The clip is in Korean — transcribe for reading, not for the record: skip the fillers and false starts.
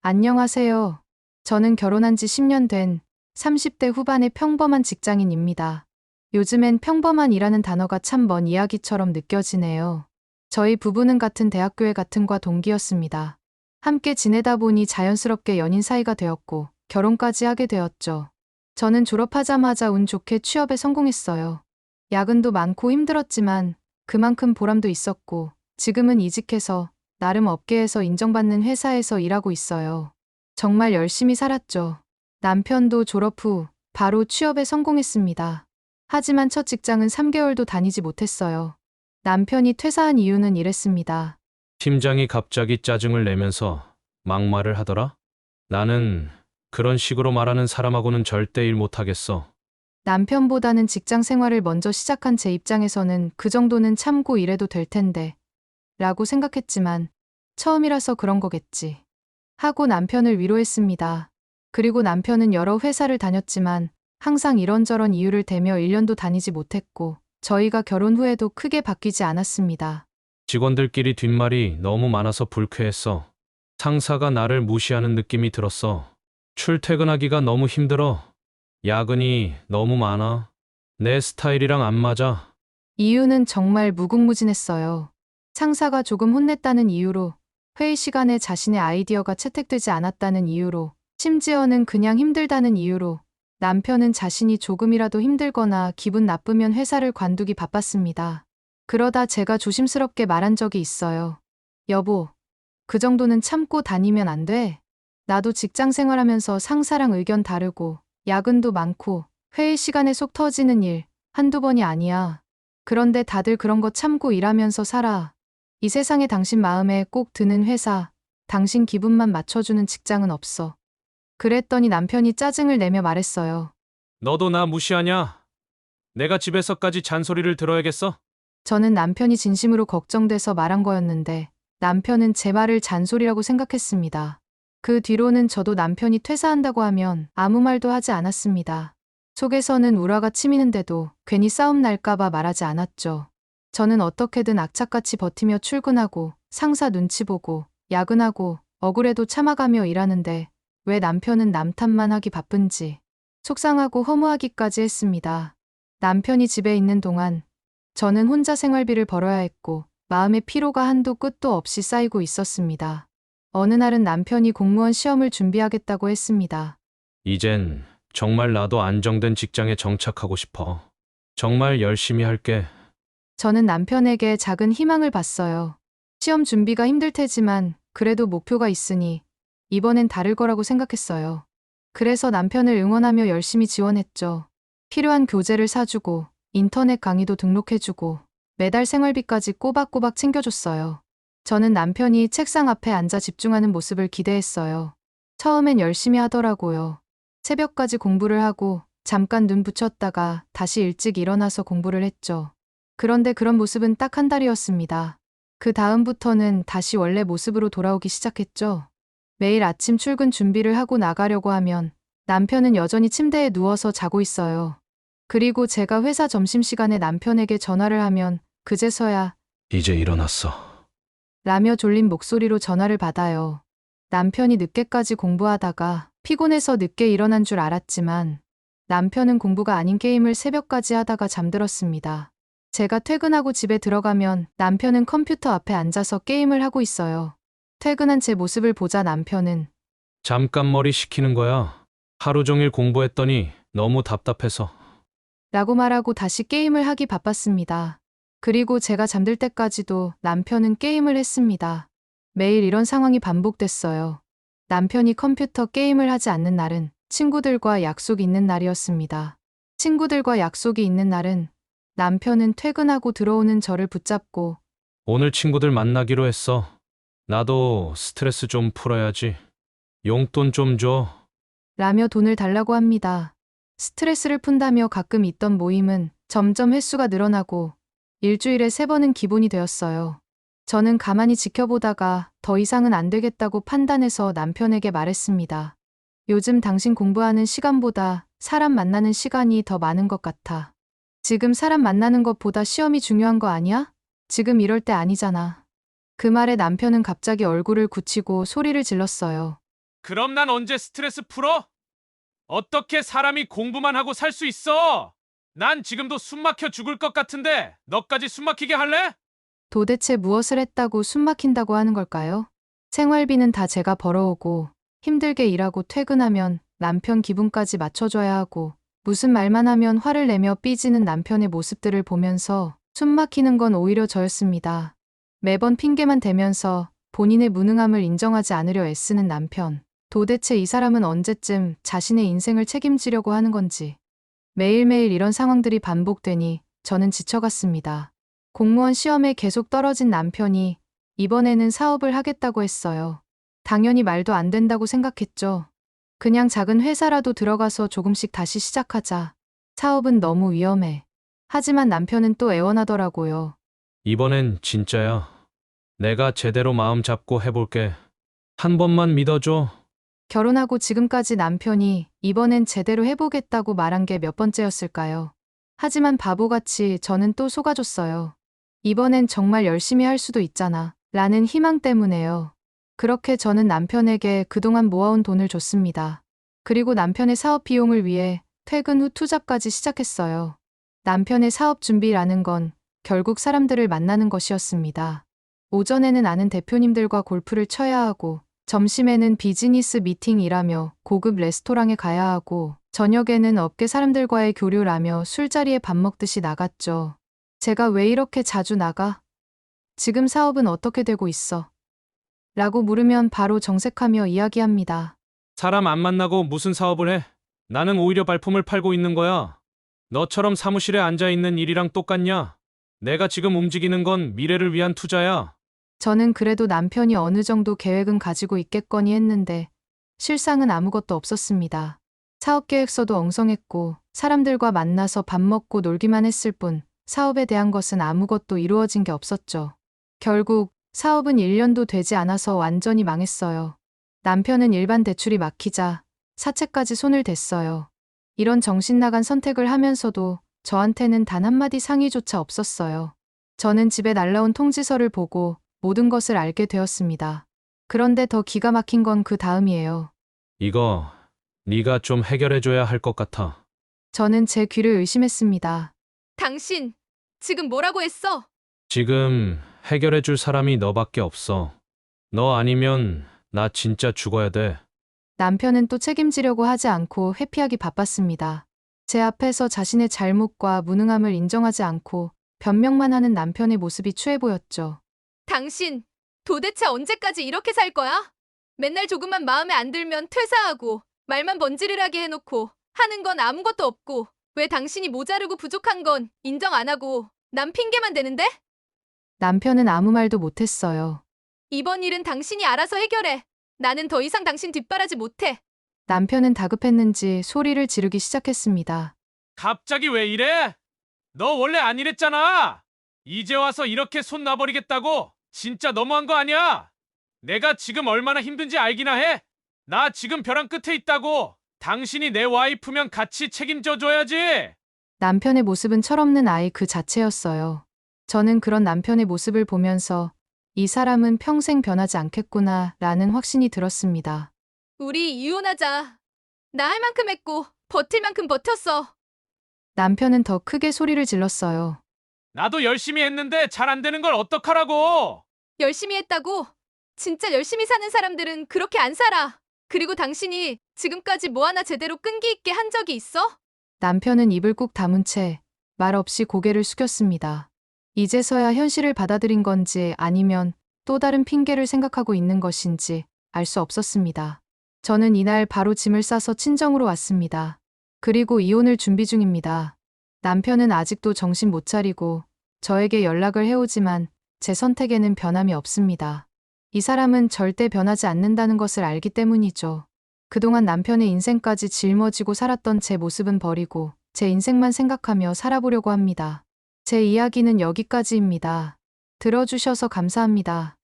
안녕하세요. 저는 결혼한 지 10년 된 30대 후반의 평범한 직장인입니다. 요즘엔 평범한이라는 단어가 참 먼 이야기처럼 느껴지네요. 저희 부부는 같은 대학교에 같은 과 동기였습니다. 함께 지내다 보니 자연스럽게 연인 사이가 되었고 결혼까지 하게 되었죠. 저는 졸업하자마자 운 좋게 취업에 성공했어요. 야근도 많고 힘들었지만 그만큼 보람도 있었고 지금은 이직해서 나름 업계에서 인정받는 회사에서 일하고 있어요. 정말 열심히 살았죠. 남편도 졸업 후 바로 취업에 성공했습니다. 하지만 첫 직장은 3개월도 다니지 못했어요. 남편이 퇴사한 이유는 이랬습니다. 팀장이 갑자기 짜증을 내면서 막말을 하더라? 나는 그런 식으로 말하는 사람하고는 절대 일 못하겠어. 남편보다는 직장 생활을 먼저 시작한 제 입장에서는 그 정도는 참고 일해도 될 텐데 라고 생각했지만 처음이라서 그런 거겠지 하고 남편을 위로했습니다. 그리고 남편은 여러 회사를 다녔지만 항상 이런저런 이유를 대며 1년도 다니지 못했고 저희가 결혼 후에도 크게 바뀌지 않았습니다. 직원들끼리 뒷말이 너무 많아서 불쾌했어. 상사가 나를 무시하는 느낌이 들었어. 출퇴근하기가 너무 힘들어. 야근이 너무 많아. 내 스타일이랑 안 맞아. 이유는 정말 무궁무진했어요. 상사가 조금 혼냈다는 이유로, 회의 시간에 자신의 아이디어가 채택되지 않았다는 이유로, 심지어는 그냥 힘들다는 이유로, 남편은 자신이 조금이라도 힘들거나 기분 나쁘면 회사를 관두기 바빴습니다. 그러다 제가 조심스럽게 말한 적이 있어요. 여보, 그 정도는 참고 다니면 안 돼? 나도 직장 생활하면서 상사랑 의견 다르고, 야근도 많고, 회의 시간에 속 터지는 일 한두 번이 아니야. 그런데 다들 그런 거 참고 일하면서 살아. 이 세상에 당신 마음에 꼭 드는 회사, 당신 기분만 맞춰주는 직장은 없어. 그랬더니 남편이 짜증을 내며 말했어요. 너도 나 무시하냐? 내가 집에서까지 잔소리를 들어야겠어? 저는 남편이 진심으로 걱정돼서 말한 거였는데 남편은 제 말을 잔소리라고 생각했습니다. 그 뒤로는 저도 남편이 퇴사한다고 하면 아무 말도 하지 않았습니다. 속에서는 우라가 치미는데도 괜히 싸움 날까봐 말하지 않았죠. 저는 어떻게든 악착같이 버티며 출근하고 상사 눈치 보고 야근하고 억울해도 참아가며 일하는데 왜 남편은 남 탓만 하기 바쁜지 속상하고 허무하기까지 했습니다. 남편이 집에 있는 동안 저는 혼자 생활비를 벌어야 했고 마음의 피로가 한도 끝도 없이 쌓이고 있었습니다. 어느 날은 남편이 공무원 시험을 준비하겠다고 했습니다. 이젠 정말 나도 안정된 직장에 정착하고 싶어. 정말 열심히 할게. 저는 남편에게 작은 희망을 봤어요. 시험 준비가 힘들 테지만 그래도 목표가 있으니 이번엔 다를 거라고 생각했어요. 그래서 남편을 응원하며 열심히 지원했죠. 필요한 교재를 사주고 인터넷 강의도 등록해주고 매달 생활비까지 꼬박꼬박 챙겨줬어요. 저는 남편이 책상 앞에 앉아 집중하는 모습을 기대했어요. 처음엔 열심히 하더라고요. 새벽까지 공부를 하고 잠깐 눈 붙였다가 다시 일찍 일어나서 공부를 했죠. 그런데 그런 모습은 딱 한 달이었습니다. 그 다음부터는 다시 원래 모습으로 돌아오기 시작했죠. 매일 아침 출근 준비를 하고 나가려고 하면 남편은 여전히 침대에 누워서 자고 있어요. 그리고 제가 회사 점심시간에 남편에게 전화를 하면 그제서야 이제 일어났어. 라며 졸린 목소리로 전화를 받아요. 남편이 늦게까지 공부하다가 피곤해서 늦게 일어난 줄 알았지만 남편은 공부가 아닌 게임을 새벽까지 하다가 잠들었습니다. 제가 퇴근하고 집에 들어가면 남편은 컴퓨터 앞에 앉아서 게임을 하고 있어요. 퇴근한 제 모습을 보자 남편은 잠깐 머리 식히는 거야. 하루 종일 공부했더니 너무 답답해서. 라고 말하고 다시 게임을 하기 바빴습니다. 그리고 제가 잠들 때까지도 남편은 게임을 했습니다. 매일 이런 상황이 반복됐어요. 남편이 컴퓨터 게임을 하지 않는 날은 친구들과 약속이 있는 날이었습니다. 친구들과 약속이 있는 날은 남편은 퇴근하고 들어오는 저를 붙잡고 오늘 친구들 만나기로 했어. 나도 스트레스 좀 풀어야지. 용돈 좀 줘. 라며 돈을 달라고 합니다. 스트레스를 푼다며 가끔 있던 모임은 점점 횟수가 늘어나고 일주일에 3번은 기본이 되었어요. 저는 가만히 지켜보다가 더 이상은 안 되겠다고 판단해서 남편에게 말했습니다. 요즘 당신 공부하는 시간보다 사람 만나는 시간이 더 많은 것 같아. 지금 사람 만나는 것보다 시험이 중요한 거 아니야? 지금 이럴 때 아니잖아. 그 말에 남편은 갑자기 얼굴을 굳히고 소리를 질렀어요. 그럼 난 언제 스트레스 풀어? 어떻게 사람이 공부만 하고 살 수 있어? 난 지금도 숨 막혀 죽을 것 같은데 너까지 숨 막히게 할래? 도대체 무엇을 했다고 숨 막힌다고 하는 걸까요? 생활비는 다 제가 벌어오고 힘들게 일하고 퇴근하면 남편 기분까지 맞춰줘야 하고 무슨 말만 하면 화를 내며 삐지는 남편의 모습들을 보면서 숨 막히는 건 오히려 저였습니다. 매번 핑계만 대면서 본인의 무능함을 인정하지 않으려 애쓰는 남편. 도대체 이 사람은 언제쯤 자신의 인생을 책임지려고 하는 건지. 매일매일 이런 상황들이 반복되니 저는 지쳐갔습니다. 공무원 시험에 계속 떨어진 남편이 이번에는 사업을 하겠다고 했어요. 당연히 말도 안 된다고 생각했죠. 그냥 작은 회사라도 들어가서 조금씩 다시 시작하자. 사업은 너무 위험해. 하지만 남편은 또 애원하더라고요. 이번엔 진짜야. 내가 제대로 마음 잡고 해볼게. 한 번만 믿어줘. 결혼하고 지금까지 남편이 이번엔 제대로 해보겠다고 말한 게 몇 번째였을까요? 하지만 바보같이 저는 또 속아줬어요. 이번엔 정말 열심히 할 수도 있잖아. 라는 희망 때문에요. 그렇게 저는 남편에게 그동안 모아온 돈을 줬습니다. 그리고 남편의 사업 비용을 위해 퇴근 후 투잡까지 시작했어요. 남편의 사업 준비라는 건 결국 사람들을 만나는 것이었습니다. 오전에는 아는 대표님들과 골프를 쳐야 하고 점심에는 비즈니스 미팅이라며 고급 레스토랑에 가야 하고 저녁에는 업계 사람들과의 교류라며 술자리에 밥 먹듯이 나갔죠. 제가 왜 이렇게 자주 나가? 지금 사업은 어떻게 되고 있어? 라고 물으면 바로 정색하며 이야기합니다. 사람 안 만나고 무슨 사업을 해? 나는 오히려 발품을 팔고 있는 거야. 너처럼 사무실에 앉아있는 일이랑 똑같냐? 내가 지금 움직이는 건 미래를 위한 투자야. 저는 그래도 남편이 어느 정도 계획은 가지고 있겠거니 했는데 실상은 아무것도 없었습니다. 사업 계획서도 엉성했고 사람들과 만나서 밥 먹고 놀기만 했을 뿐 사업에 대한 것은 아무것도 이루어진 게 없었죠. 결국 사업은 1년도 되지 않아서 완전히 망했어요. 남편은 일반 대출이 막히자 사채까지 손을 댔어요. 이런 정신나간 선택을 하면서도 저한테는 단 한마디 상의조차 없었어요. 저는 집에 날라온 통지서를 보고 모든 것을 알게 되었습니다. 그런데 더 기가 막힌 건 그 다음이에요. 이거 네가 좀 해결해줘야 할 것 같아. 저는 제 귀를 의심했습니다. 당신, 지금 뭐라고 했어? 지금 해결해줄 사람이 너밖에 없어. 너 아니면 나 진짜 죽어야 돼. 남편은 또 책임지려고 하지 않고 회피하기 바빴습니다. 제 앞에서 자신의 잘못과 무능함을 인정하지 않고 변명만 하는 남편의 모습이 추해 보였죠. 당신, 도대체 언제까지 이렇게 살 거야? 맨날 조금만 마음에 안 들면 퇴사하고 말만 번지르르하게 해놓고 하는 건 아무것도 없고 왜 당신이 모자르고 부족한 건 인정 안 하고 남 핑계만 대는데? 남편은 아무 말도 못했어요. 이번 일은 당신이 알아서 해결해. 나는 더 이상 당신 뒷바라지 못해. 남편은 다급했는지 소리를 지르기 시작했습니다. 갑자기 왜 이래? 너 원래 안 이랬잖아. 이제 와서 이렇게 손 놔버리겠다고? 진짜 너무한 거 아니야? 내가 지금 얼마나 힘든지 알기나 해? 나 지금 벼랑 끝에 있다고. 당신이 내 와이프면 같이 책임져 줘야지. 남편의 모습은 철없는 아이 그 자체였어요. 저는 그런 남편의 모습을 보면서 이 사람은 평생 변하지 않겠구나 라는 확신이 들었습니다. 우리 이혼하자. 나 할 만큼 했고 버틸 만큼 버텼어. 남편은 더 크게 소리를 질렀어요. 나도 열심히 했는데 잘 안 되는 걸 어떡하라고. 열심히 했다고? 진짜 열심히 사는 사람들은 그렇게 안 살아. 그리고 당신이 지금까지 뭐 하나 제대로 끈기 있게 한 적이 있어? 남편은 입을 꾹 다문 채 말 없이 고개를 숙였습니다. 이제서야 현실을 받아들인 건지 아니면 또 다른 핑계를 생각하고 있는 것인지 알 수 없었습니다. 저는 이날 바로 짐을 싸서 친정으로 왔습니다. 그리고 이혼을 준비 중입니다. 남편은 아직도 정신 못 차리고 저에게 연락을 해오지만 제 선택에는 변함이 없습니다. 이 사람은 절대 변하지 않는다는 것을 알기 때문이죠. 그동안 남편의 인생까지 짊어지고 살았던 제 모습은 버리고 제 인생만 생각하며 살아보려고 합니다. 제 이야기는 여기까지입니다. 들어주셔서 감사합니다.